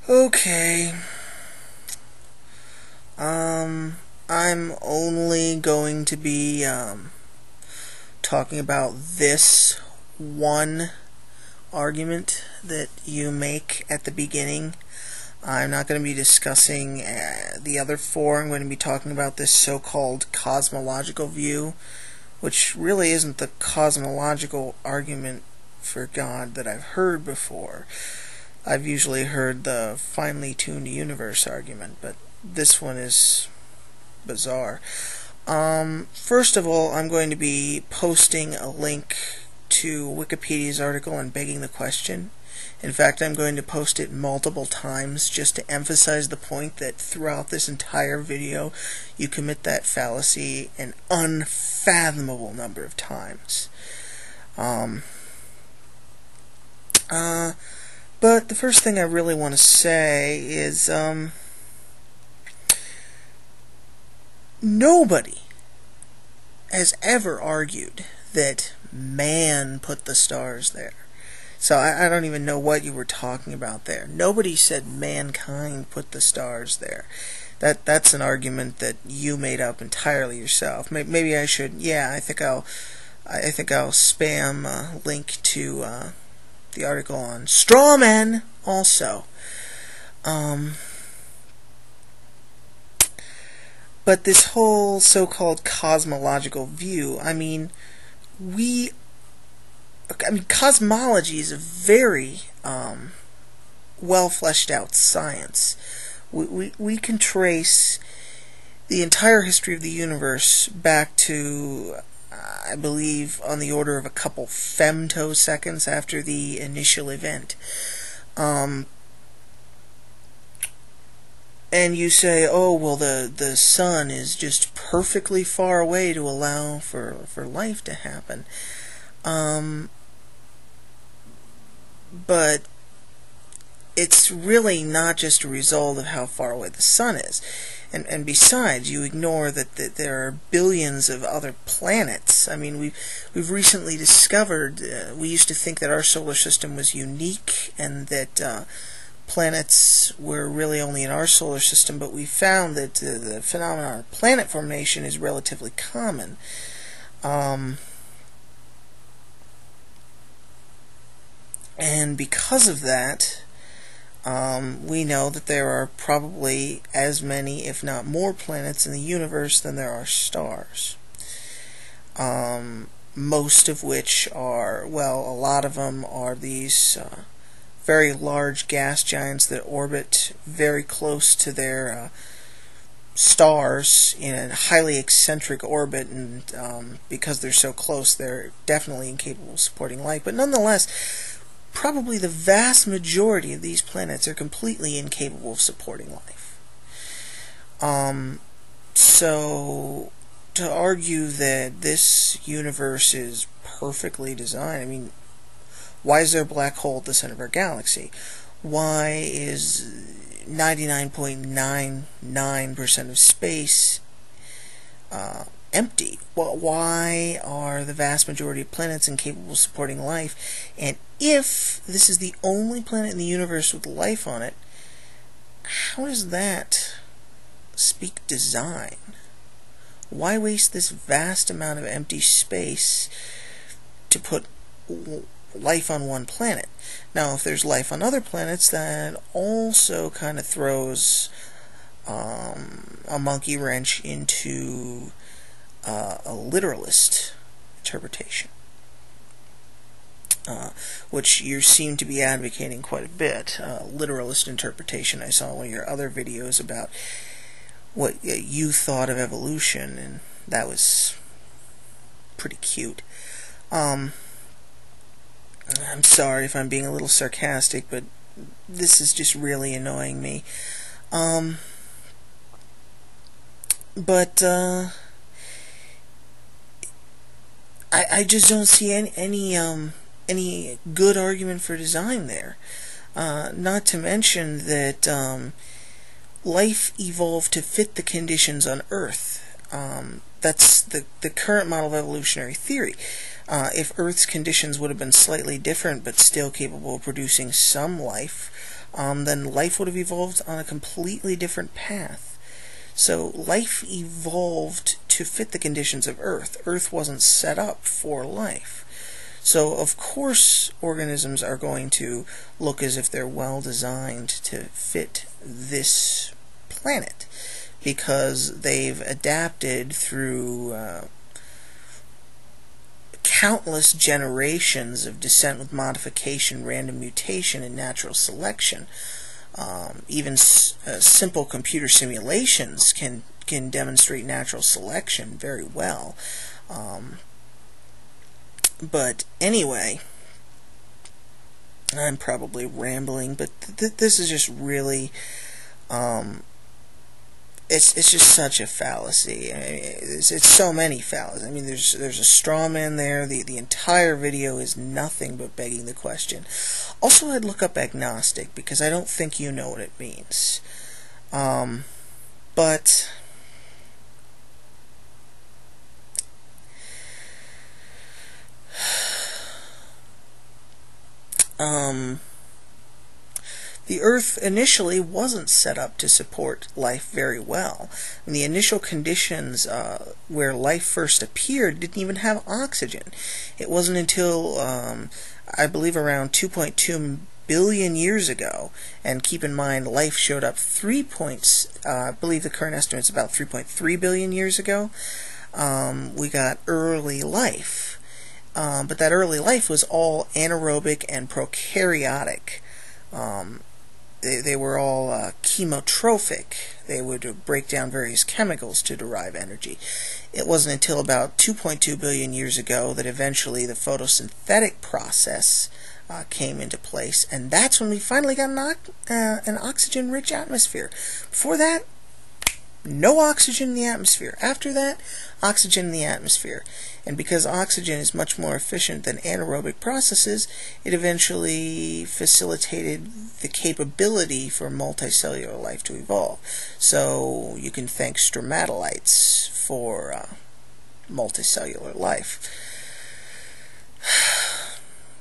Okay. I'm only going to be talking about this one argument that you make at the beginning. I'm not going to be discussing the other four. I'm going to be talking about this so-called cosmological view, which really isn't the cosmological argument for God that I've heard before. I've usually heard the finely tuned universe argument, but this one is bizarre. First of all, I'm going to be posting a link to Wikipedia's article on begging the question. In fact, I'm going to post it multiple times just to emphasize the point that throughout this entire video you commit that fallacy an unfathomable number of times. But the first thing I really want to say is nobody has ever argued that man put the stars there. So I don't even know what you were talking about there. Nobody said mankind put the stars there. That's an argument that you made up entirely yourself. Maybe I should. Yeah, I think I'll spam a link to the article on straw men also. But this whole so-called cosmological view, cosmology is a very well fleshed out science. We can trace the entire history of the universe back to, I believe, on the order of a couple femtoseconds after the initial event. And you say, oh, well, the sun is just perfectly far away to allow for life to happen. But it's really not just a result of how far away the sun is. And besides, you ignore that there are billions of other planets. I mean, we've recently discovered, we used to think that our solar system was unique and that planets were really only in our solar system, but we found that the phenomenon of planet formation is relatively common. And because of that, we know that there are probably as many, if not more, planets in the universe than there are stars. Most of which are, well, a lot of them are these very large gas giants that orbit very close to their stars in a highly eccentric orbit, and because they're so close, they're definitely incapable of supporting life. But nonetheless, probably the vast majority of these planets are completely incapable of supporting life. So to argue that this universe is perfectly designed, why is there a black hole at the center of our galaxy? Why is 99.99% of space empty? Well, why are the vast majority of planets incapable of supporting life? And if this is the only planet in the universe with life on it, how does that speak design? Why waste this vast amount of empty space to put life on one planet? Now, if there's life on other planets, that also kind of throws a monkey wrench into a literalist interpretation, which you seem to be advocating quite a bit. Literalist interpretation. I saw one of your other videos about what you thought of evolution, and that was pretty cute. I'm sorry if I'm being a little sarcastic, but this is just really annoying me. But I just don't see any good argument for design there. Not to mention that life evolved to fit the conditions on Earth. That's the current model of evolutionary theory. If Earth's conditions would have been slightly different but still capable of producing some life, then life would have evolved on a completely different path. So life evolved to fit the conditions of Earth. Earth wasn't set up for life. So of course organisms are going to look as if they're well designed to fit this planet, because they've adapted through countless generations of descent with modification, random mutation, and natural selection. Even simple computer simulations can demonstrate natural selection very well. But anyway, I'm probably rambling, but this is just really, it's just such a fallacy. I mean, it's so many fallacies. I mean, there's a straw man there. The entire video is nothing but begging the question. Also, I'd look up agnostic, because I don't think you know what it means. But the Earth initially wasn't set up to support life very well. And the initial conditions where life first appeared didn't even have oxygen. It wasn't until, I believe, around 2.2 billion years ago, and keep in mind life showed up I believe the current estimate is about 3.3 billion years ago, we got early life. But that early life was all anaerobic and prokaryotic. They were all chemotrophic. They would break down various chemicals to derive energy. It wasn't until about 2.2 billion years ago that eventually the photosynthetic process came into place, and that's when we finally got an oxygen-rich atmosphere. Before that, no oxygen in the atmosphere. After that, oxygen in the atmosphere. And because oxygen is much more efficient than anaerobic processes, it eventually facilitated the capability for multicellular life to evolve. So you can thank stromatolites for multicellular life.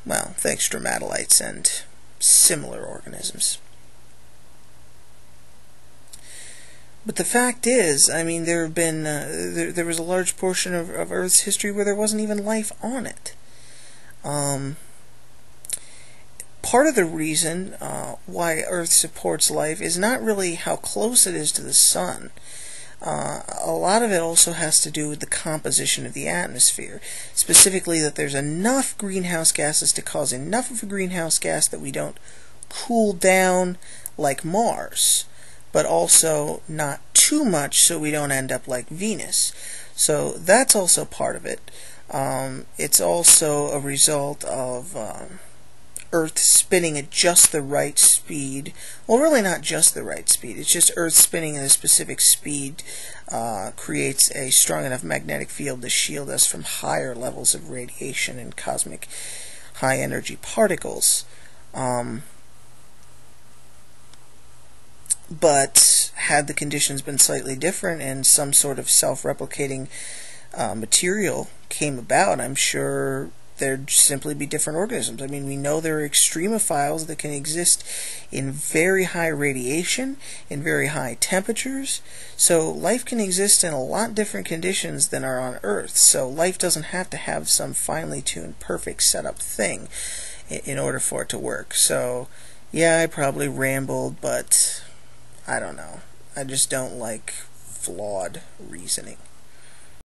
Well, thanks stromatolites and similar organisms. But the fact is, I mean, there have been there was a large portion of Earth's history where there wasn't even life on it. Part of the reason why Earth supports life is not really how close it is to the sun. A lot of it also has to do with the composition of the atmosphere. Specifically, that there's enough greenhouse gases to cause enough of a greenhouse gas that we don't cool down like Mars, but also not too much so we don't end up like Venus. So that's also part of it. It's also a result of Earth spinning at just the right speed. Well, really not just the right speed. It's just Earth spinning at a specific speed creates a strong enough magnetic field to shield us from higher levels of radiation and cosmic high-energy particles. But had the conditions been slightly different and some sort of self-replicating material came about, I'm sure there'd simply be different organisms. I mean, we know there are extremophiles that can exist in very high radiation, in very high temperatures. So life can exist in a lot different conditions than are on Earth. So life doesn't have to have some finely tuned, perfect setup thing in order for it to work. So, yeah, I probably rambled, but I don't know. I just don't like flawed reasoning.